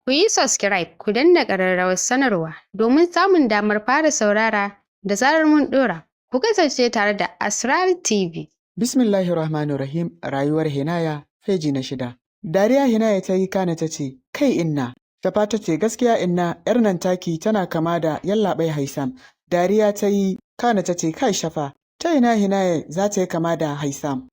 Ku yi subscribe ku danna ƙararrawar sanarwa domin samun damar fara saurara da zarar mun ɗora. Ku kasance tare da Asraltv. Bismillahirrahmanirrahim. Rayuwar Hinaya, feji na 6. Dariya Hinaya ta yi kana ta ce, "Kai inna." Shafa ta ce, "Gaskiya inna, 'yar nan taki tana kama da yallaɓai Haisam." Dariya ta yi kana ta ce, "Kai Shafa, ta ina Hinaya za ta yi kama da Haisam?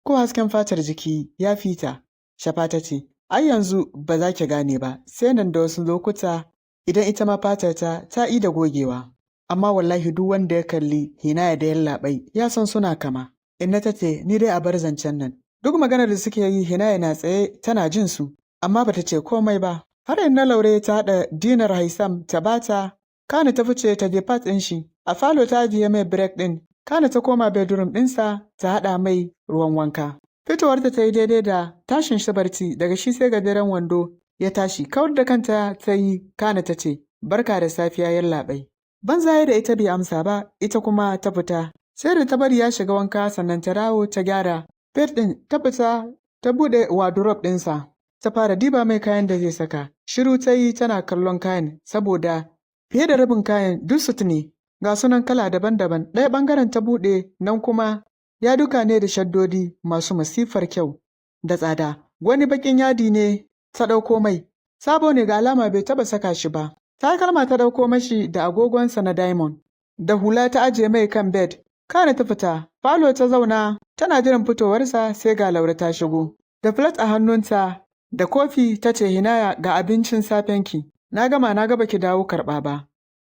Ko hasken fatar jiki ya fita?" Shafa ta ce, "Ai yanzu ba za ki gane ba, sai nan da wasu lokuta idan ita ma fatarta ta da gogewa. Amma wallahi duk wanda ya kalli Hinaya da yallaɓai ya san suna kama." Inna ta ce, "Ni dai a bar zancen nan." Duk maganar da suke yi Hinaya na tsaye tana jin su, amma bata ce komai ba. Har Inna Laure ta haɗa dinar Haisam ta bata, kana ta fice ta je fat ɗin shi. A falo ta ajiye mai break ɗin, kana ta koma bedroom ɗinsa ta haɗa mai ruwan wanka. Fitowarta ta yi daidai da tashin shi barci, daga shi sai gajeren wando ya tashi. Kawar da kanta ta yi kana ta ce, "Barka da safiya yallaɓai." Banza da ita bai amsa ba, ita kuma ta fita. Sai da ta bari ya shiga wanka sannan ta dawo ta gyara bed ɗin, ta fita ta buɗe wardrobe ɗinsa. Ta fara diba mai kayan da zai saka. Shiru ta yi tana kallon kayan saboda fiye da rabin kayan duk sut ne. Ga sunan kala daban-daban. Ɗaya ɓangaren ta buɗe nan kuma ya duka ne da shaddodi masu masifar kyau da tsada. Wani baƙin yadi ne ta ɗauko mai. Sabo ne ga alama bai taɓa saka shi ba. Takalma ta ɗauko mashi da agogonsa na diamond. Da hula ta ajiye mai kan bed. Kana ta fita, falo ta zauna, tana jiran fitowarsa sai ga Laure ta shigo. Da flat a hannunta, da kofi ta ce, "Hinaya ga abincin safenki, na gama na gaba ki dawo karɓa ba."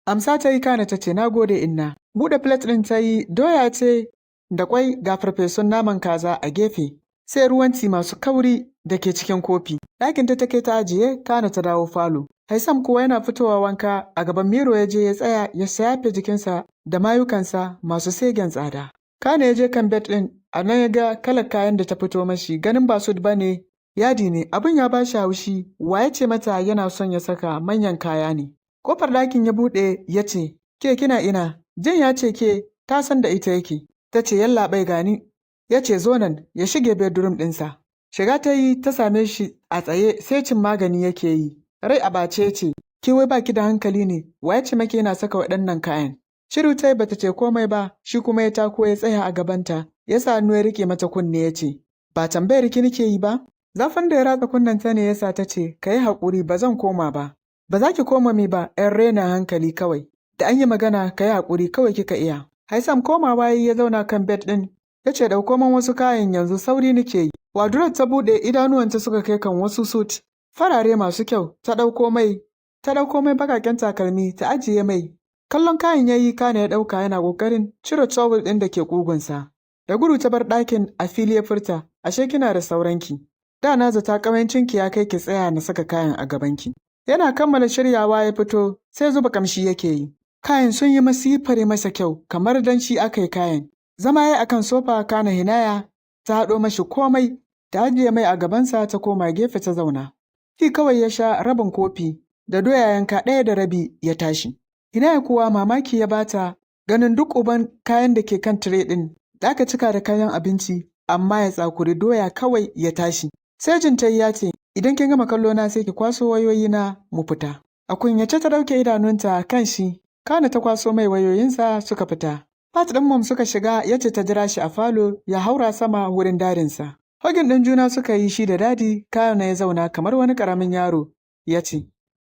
Amsa ta yi kana ta ce, "Na gode inna." Buɗe flat ɗin ta yi, doya ce da ƙwai ga farfesun naman kaza a gefe, sai ruwan ti masu kauri da ke cikin kofi. Ɗakinta take ta ajiye, kana ta dawo falo. Haisam kuwa yana fitowa wanka a gaban miro ya je ya tsaya ya shafe jikinsa da mayukansa masu segen tsada. Kana ya je kan bed ɗin, a nan ya ga kalar kayan da ta fito mashi, ganin ba sut ba ne, yadi ne. Abin ya ba shi haushi, wa ya ce mata yana son ya saka manyan kaya ne. Kofar ɗakin ya buɗe ya ce, "Ke kina ina?" Jin ya ce ke, ta san da ita yake. Ta ce, "Yallaɓai gani." Ya ce, "Zo nan," ya shige bedroom ɗinsa. Shiga ta yi ta same shi a tsaye sai cin magani yake yi. Rai a ɓace ce, "Ke wai baki da hankali ne, wa ya ce maki yana saka waɗannan kayan?" Shiru ta yi bata ce komai ba, shi kuma ya tako ya tsaya a gabanta, ya sa hannu ya riƙe mata kunne ya ce, "Ba tambayar ki nake yi ba?" Zafin da ya ratsa kunnenta ne ya sa ta ce, "Ka yi haƙuri ba zan koma ba." "Ba za ki koma mi ba, 'yan rena hankali kawai. Da an yi magana ka yi haƙuri kawai kika iya." Haisam komawa ya zauna kan bed ɗin, ya ce, "Ɗauko man wasu kayan yanzu sauri nake yi." Wardrobe ta buɗe idanuwanta suka kai kan wasu suit farare masu kyau, ta ɗauko mai baƙaƙen takalmi ta ajiye mai. Kallon kayan ya yi kana ya ɗauka yana ƙoƙarin cire towel ɗin da ke ƙugunsa. Da gudu ta bar ɗakin a fili ya furta, "Ashe kina da sauranki. Da na zata ƙawancinki ya kai ki tsaya na saka kayan a gabanki." Yana kammala shiryawa ya fito sai zuba ƙamshi yake yi. Kayan sun yi masifar masa kyau kamar dan shi aka yi kayan. Zama ya akan sofa kana Hinaya ta haɗo mashi komai ta ajiye mai a gabansa ta koma gefe ta zauna. Ki kawai ya sha rabin kofi da doya yanka ɗaya da rabi ya tashi. Hinaya kuwa mamaki ya bata ganin duk uban kayan da ke kan tire ɗin da aka cika da kayan abinci amma ya tsakuri doya kawai ya tashi. Sai jintai ya ce, "Idan kin gama kallo na sai ki kwaso wayoyi na mu fita." A kunyace ta ɗauke idanunta kan shi, kana ta kwaso mai wayoyinsa suka fita. Fat ɗin mom suka shiga ya ce ta jira shi a falo ya haura sama wurin dadinsa. Hogin ɗin juna suka yi shi da dadi, kana ya zauna kamar wani ƙaramin yaro ya ce,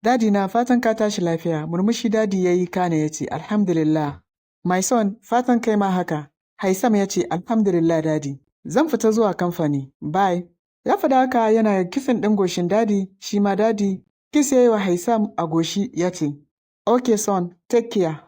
"Dadi na fatan ka tashi lafiya." Murmushi dadi ya yi kana ya ce, "Alhamdulillah." "My son, fatan kai ma haka." Haisam ya ce, "Alhamdulillah dadi. Zan fita zuwa kamfani. Bye." Ya faɗa haka yana kisan ɗin goshin dadi, shi ma dadi kis ya yi wa Haisam a goshi ya ce, "Okay son, take care."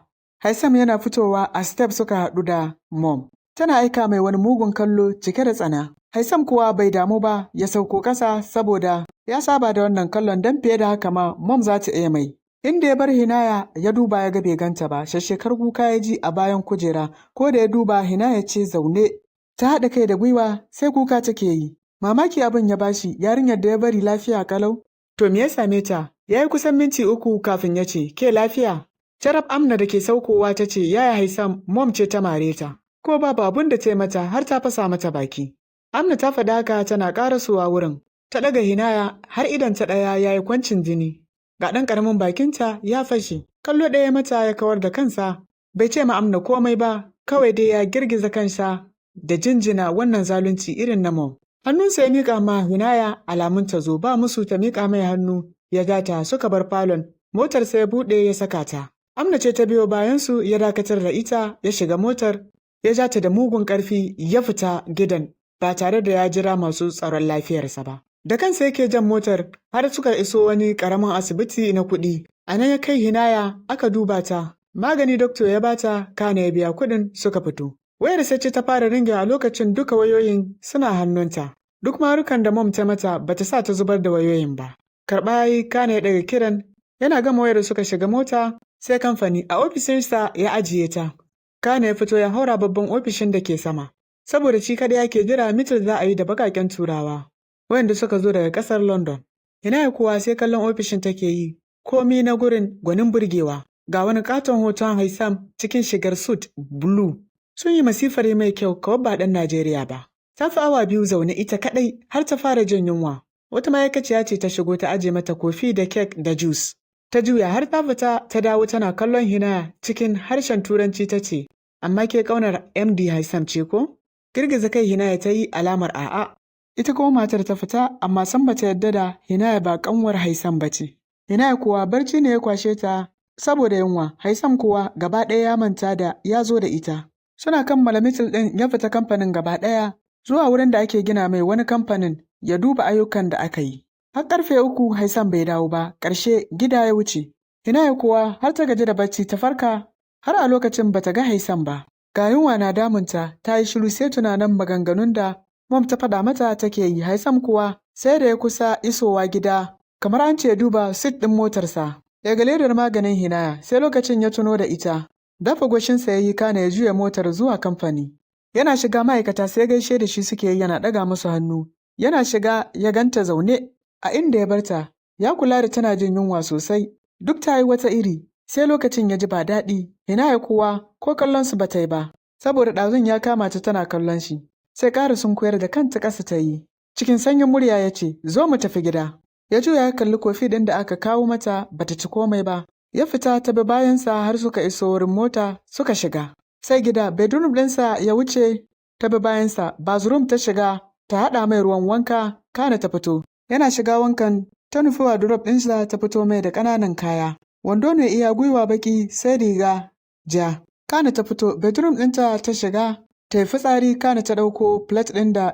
Haisam yana fitowa a step suka haɗu da mom. Tana aika mai wani mugun kallo cike da tsana. Haisam kuwa bai damu ba ya sauko ƙasa saboda ya saba da wannan kallon don fiye da haka ma mom za ta iya mai. Inda ya bar Hinaya ya duba ya ga bai ganta ba, shekar kuka ya ji a bayan kujera, ko da ya duba Hinaya ce zaune. Ta haɗa kai da gwiwa sai kuka take yi. Mamaki abin ya bashi, yarinyar da ya bari lafiya kalau. To me ya same ta? Ya yi kusan minti 3 kafin ya ce, "Ke lafiya?" Sharaf Amna da ke saukowa ta ce, "Yaya Haisam, mom ce ta mare ta." Ko babu abin da ta yi mata har ta fasa mata baki. Amna ta faɗa haka tana ƙarasowa wurin. Ta ɗaga Hinaya har idan ta ɗaya ya yi kwancin jini. ga ɗan ƙaramin bakinta ya fashe. Kallo ɗaya mata ya kawar da kansa, bai ce ma Amna komai ba, kawai dai ya girgiza kansa da jinjina wannan zalunci irin na Mom. Hannunsa ya miƙa ma Hinaya alamun ta zo, ba musu ta miƙa mai hannu ya ja ta suka bar falon, motarsa ya buɗe ya saka ta. Amna ce ta biyo bayansu ya dakatar da ita ya shiga motar, ya ja ta da mugun ƙarfi ya fita gidan ba tare da ya jira masu tsaron lafiyarsa ba. Da kansa yake jan motar har suka iso wani ƙaramin asibiti na kuɗi. A nan ya kai Hinaya aka duba ta, magani doktor ya bata, kana ya biya kuɗin suka fito. Wayar sai ce ta fara ringe a lokacin duka wayoyin suna hannunta. Duk marukan da Mom ta mata bata sa ta zubar da wayoyin ba. Karɓa yi kana ya ɗaga kiran, yana gama wayar suka shiga mota sai kamfani a ofishinsa ya ajiye ta. Kana ya fito ya haura babban ofishin da ke sama. Saboda shi kaɗai yake jira mitil za a yi da baƙaƙen turawa, wayanda suka zo daga ƙasar London. Hinaya kuwa sai kallon ofishin take yi, komi na gurin gwanin burgewa. Ga wani katon hoton Haisam cikin shigar suit blue. Sun yi masifar mai kyau kawai ba ɗan Najeriya ba. Ta fi awa 2 zaune ita kaɗai har ta fara jin yunwa. Wata ma'aikaciya ce ta shigo ta aje mata kofi da kek da juice. Ta juya har ta fita ta dawo tana kallon Hinaya cikin harshen Turanci ta ce, amma ke ƙaunar MD Haisam ce ko? Girgiza kai Hinaya ta yi alamar a'a. Ita kuma matar ta fita amma san bata yadda da Hinaya ba ƙanwar Haisam ba ce. Hinaya kuwa barci ne ya kwashe ta saboda yunwa. Haisam kuwa gaba ɗaya ya manta da ya zo da ita. Suna kammala mitil ɗin ya fita kamfanin gaba ɗaya zuwa wurin da ake gina mai wani kamfanin ya duba ayyukan da aka yi. Har ƙarfe 3 Haisam bai dawo ba, ƙarshe gida ya wuce. Hinaya kuwa har ta gaji da bacci ta farka, har a lokacin bata ga Haisam ba. Ga yunwa na damunta, ta yi shiru sai tunanin maganganun da Mom ta faɗa mata take yi. Haisam kuwa sai da ya kusa isowa gida, kamar an ce duba sit ɗin motarsa. Ya ga ledar maganin Hinaya, sai lokacin ya tuno da ita. Dafa goshinsa ya yi kana ya juya motar zuwa kamfani. Yana shiga ma'aikata sai gaishe da shi suke yi yana ɗaga musu hannu. Yana shiga ya ganta zaune a inda ya barta, ya kula da tana jin yunwa sosai. Duk ta yi wata iri, sai lokacin ya ji ba daɗi. Hinaya kuwa ko kallon su ba ta yi ba, saboda ɗazun ya kama ta tana kallon shi. Sai ƙara sunkuyar da kanta ƙasa ta yi. Cikin sanyin murya ya ce, zo mu tafi gida. Ya juya ya kalli kofi ɗin da aka kawo mata bata ci komai ba. Ya fita ta bi bayansa har suka iso wurin mota suka shiga. Sai gida bedroom ɗinsa ya wuce ta bi bayansa, bathroom ta shiga ta haɗa mai ruwan wanka kana ta fito. Yana shiga wankan ta nufi wardrobe ɗinsa ta fito mai da ƙananan kaya. Wando ne iya gwiwa baki sai riga ja. Kana ta fito bedroom ɗinta ta shiga ta yi fitsari kana ta ɗauko plate ɗin da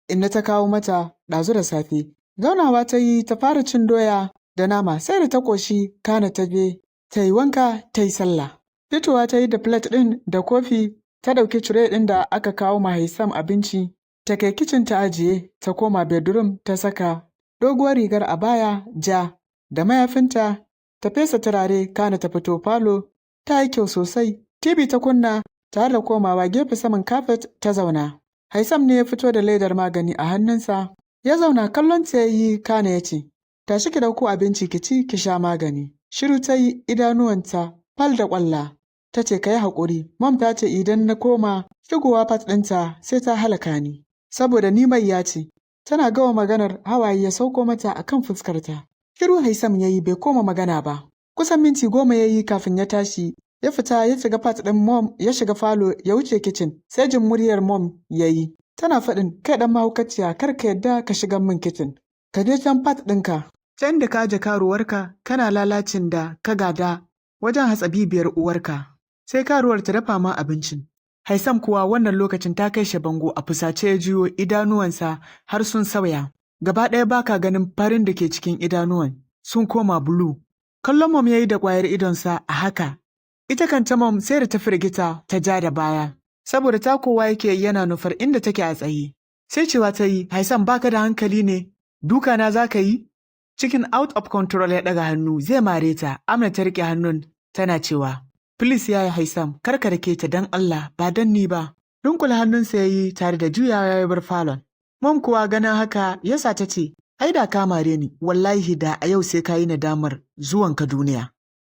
inna ta kawo mata ɗazu da safe. Zaunawa ta yi ta fara cin doya da nama sai da ta ƙoshi kana ta je ta yi wanka ta yi sallah. Fitowa ta yi da plate ɗin da kofi ta ɗauki tire ɗin da aka kawo ma Haisam abinci ta kai kicin ta ajiye ta koma bedroom ta saka doguwar rigar abaya ja da mayafinta ta fesa turare kana ta fito falo ta yi kyau sosai. TV ta kunna tare da komawa gefe saman kafet ta zauna. Haisam ne ya fito da ledar magani a hannunsa. Ya zauna kallon ta yi kana ya ce, tashi ki ɗauko abinci ki ci ki sha magani. Shiru ta yi idanuwanta fal da ƙwalla. Ta ce ka yi haƙuri, Mom ta ce idan na koma shigowa fat ɗinta sai ta halaka ni. Saboda ni mai ya ce, tana gawa maganar hawaye ya sauko mata a kan fuskarta. Shiru Haisam ya yi bai koma magana ba. Kusan minti 10 ya yi kafin ya tashi. Ya fita ya shiga fat ɗin Mom ya shiga falo ya wuce kicin. Sai jin muryar Mom ya yi. Tana faɗin kai ɗan mahaukaciya kar ka yadda ka shiga min kicin. Ka je can fat ɗinka. Can da ka aje karuwarka kana lalacin da ka gada wajen hatsabibiyar uwarka. Sai karuwar ta dafa ma abincin. Haisam kuwa wannan lokacin ta kai shi bango a fusace ya juyo idanuwansa har sun sauya. Gaba ɗaya baka ganin farin da ke cikin idanuwan sun koma bulu. Kallon Mom ya yi da ƙwayar idonsa a haka. Ita kanta Mom sai da ta firgita ta ja da baya. Saboda ta kowa yake yana nufar inda take a tsaye. Sai cewa ta yi, Haisam baka da hankali ne? Duka na za ka yi? Cikin out of control ya ɗaga hannu zai mare ta. Amna ta riƙe hannun tana cewa, Please yaya Haisam, kar ka rake ta dan Allah ba dan ni ba. Dunkula hannunsa ya yi tare da juyawa ya bar falon. Mom kuwa ganin haka yasa ta ce, ai da ka mare ni, wallahi da a yau sai ka yi nadamar zuwanka duniya.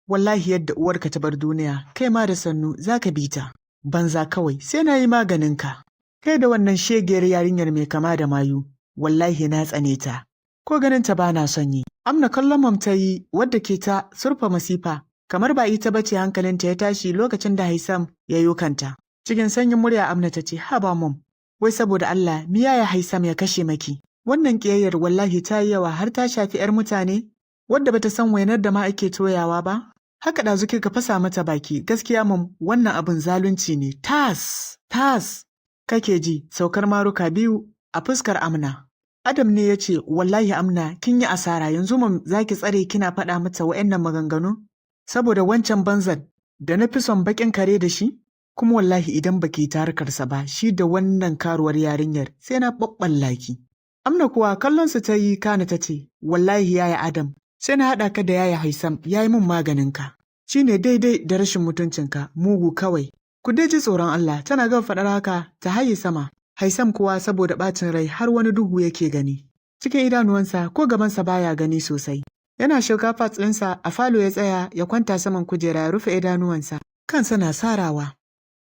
Wallahi yadda uwarka ta bar duniya, kai ma da sannu za ka bi ta. Banza kawai sai na yi maganinka. Kai da wannan shegiyar yarinyar mai kama da mayu, wallahi na tsane ta. ko ganin ta bana son yi. Amna kallon mom ta yi wadda ke ta surfa masifa, kamar ba ita bace hankalinta ya tashi lokacin da Haisam ya yi kanta. Cikin sanyin murya Amna ta ce, haba mom, wai saboda Allah, miya ya Haisam ya kashe maki. Wannan ƙiyayyar wallahi ta yi yawa har ta shafi 'yar mutane, wadda bata san wainar da ma ake toyawa ba. Haka ɗazu kika fasa mata baki, gaskiya mom, wannan abin zalunci ne. Tas, kake ji, saukar maruka biyu a fuskar Amna. Adam ne ya ce, wallahi Amna, kin yi asara, yanzu mom za ki tsare kina faɗa mata wa'annan maganganu? Saboda wancan banzan da na fi son baƙin kare da shi? Kuma wallahi idan baki ta harkarsa ba, shi da wannan karuwar yarinyar sai na ɓaɓɓalla ki. Amna kuwa kallonsa ta yi kana ta ce, wallahi yaya Adam, sai na haɗa ka da yaya Haisam ya yi min maganinka. Shi ne daidai da rashin mutuncinka, mugu kawai. Ku dai ji tsoron Allah, tana gaba faɗar haka ta haye sama. Haisam kuwa saboda ɓacin rai har wani duhu yake gani. Cikin idanuwansa ko gabansa baya gani sosai. Yana shiga fat ɗinsa a falo ya tsaya ya kwanta saman kujera ya rufe idanuwansa. Kansa na sarawa.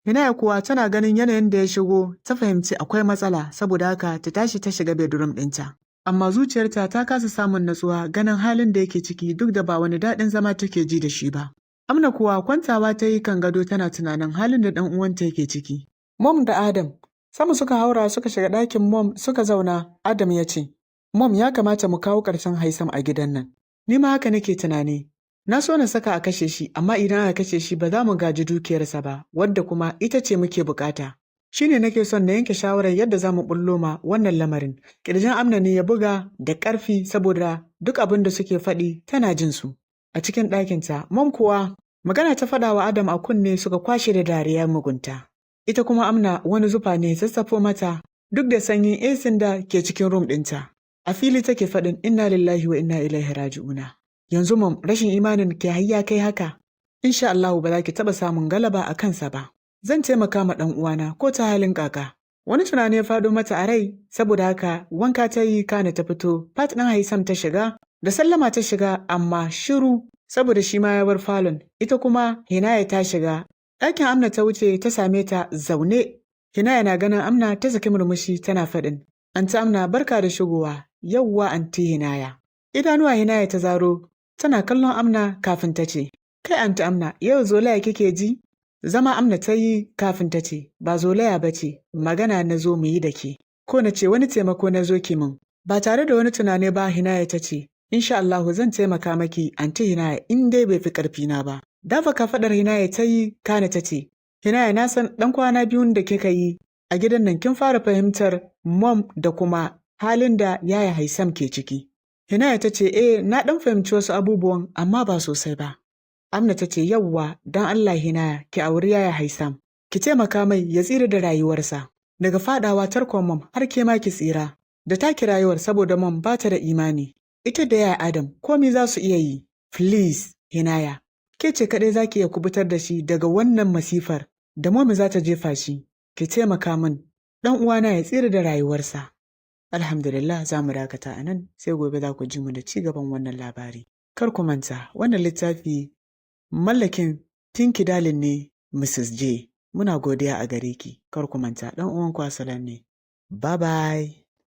Hinaya kuwa tana ganin yanayin da ya shigo ta fahimci akwai matsala saboda haka ta tashi ta shiga bedroom ɗinta. Amma zuciyarta ta kasa samun natsuwa ganin halin da yake ciki duk da ba wani daɗin zama take ji da shi ba. Amna kuwa kwantawa ta yi kan gado tana tunanin halin da ɗan uwanta yake ciki. Mom da Adam sama suka haura suka shiga ɗakin mom suka zauna. Adam ya ce, Mom ya kamata mu kawo ƙarshen Haisam a gidan nan. Ni ma haka nake tunani. Na so na saka a kashe shi, amma idan aka kashe shi ba za mu gaji dukiyarsa ba, wadda kuma ita ce muke bukata. Shi ne nake son na yanke shawarar yadda za mu bullo ma wannan lamarin. Ƙirjin Amna ne ya buga da ƙarfi saboda duk abin da suke faɗi tana jin su. A cikin ɗakinta, Mom kuwa magana ta faɗa wa Adam a kunne suka kwashe da dariyar mugunta. Ita kuma Amna wani zufa ne sassafo mata duk da sanyin esin da ke cikin rum ɗinta. A fili take faɗin inna lillahi wa inna ilaihi raji'una. Yanzu Mom rashin imanin ke hayya kai haka. Insha Allah ba za ki taɓa samun galaba a kansa ba. Zan taimaka ma ɗan uwana ko ta halin kaka. Wani tunani ya faɗo mata a rai saboda haka wanka ta yi kana ta fito. Fat ɗin Haisam ta shiga da sallama ta shiga amma shiru saboda shi ma ya bar falon. Ita kuma Hinaya ta shiga. Ɗakin Amna ta wuce ta same ta zaune. Hinaya na ganin Amna ta saki murmushi tana faɗin. Anti Amna barka da shigowa. Yawwa Anti Hinaya. Idanuwa Hinaya ta zaro tana kallon Amna kafin ta ce, kai Anti Amna yau zolaya kike ji? Zama Amna ta yi kafin ta ce, ba zolaya ba ce, magana na zo mu yi da ke. Ko na ce wani taimako na zo ki min. Ba tare da wani tunani ba Hinaya ta ce, insha Allahu zan taimaka maki Anti Hinaya in dai bai fi ƙarfina ba. Dafa kafaɗar Hinaya ta yi kana ta ce, Hinaya na san ɗan kwana biyun da kika yi a gidan nan kin fara fahimtar Mom da kuma halin da yaya Haisam ke ciki. Hinaya ta ce, na ɗan fahimci wasu abubuwan amma ba sosai ba. Amna ta ce, yawwa, don Allah Hinaya, ki auri yaya Haisam. Ki taimaka mai ya tsira da rayuwarsa. Daga faɗawa tarkon Mom har ke ma ki tsira. Da taki rayuwar saboda Mom ba ta da imani. Ita da yaya Adam, komai za su iya yi. Please, Hinaya, ke ce kaɗai za ki iya kubutar da shi daga wannan masifar da Mom za ta jefa shi. Ki taimaka min, ɗan uwana ya tsira da rayuwarsa. Alhamdulillah za mu dakata a nan sai gobe za ku ji mu da ci gaban wannan labari. Kar ku manta wannan littafi mallakin Tinky Darling ne Mrs. J. Muna godiya a gare ki. Kar ku manta ɗan uwan ku Asalan ne. Bye bye.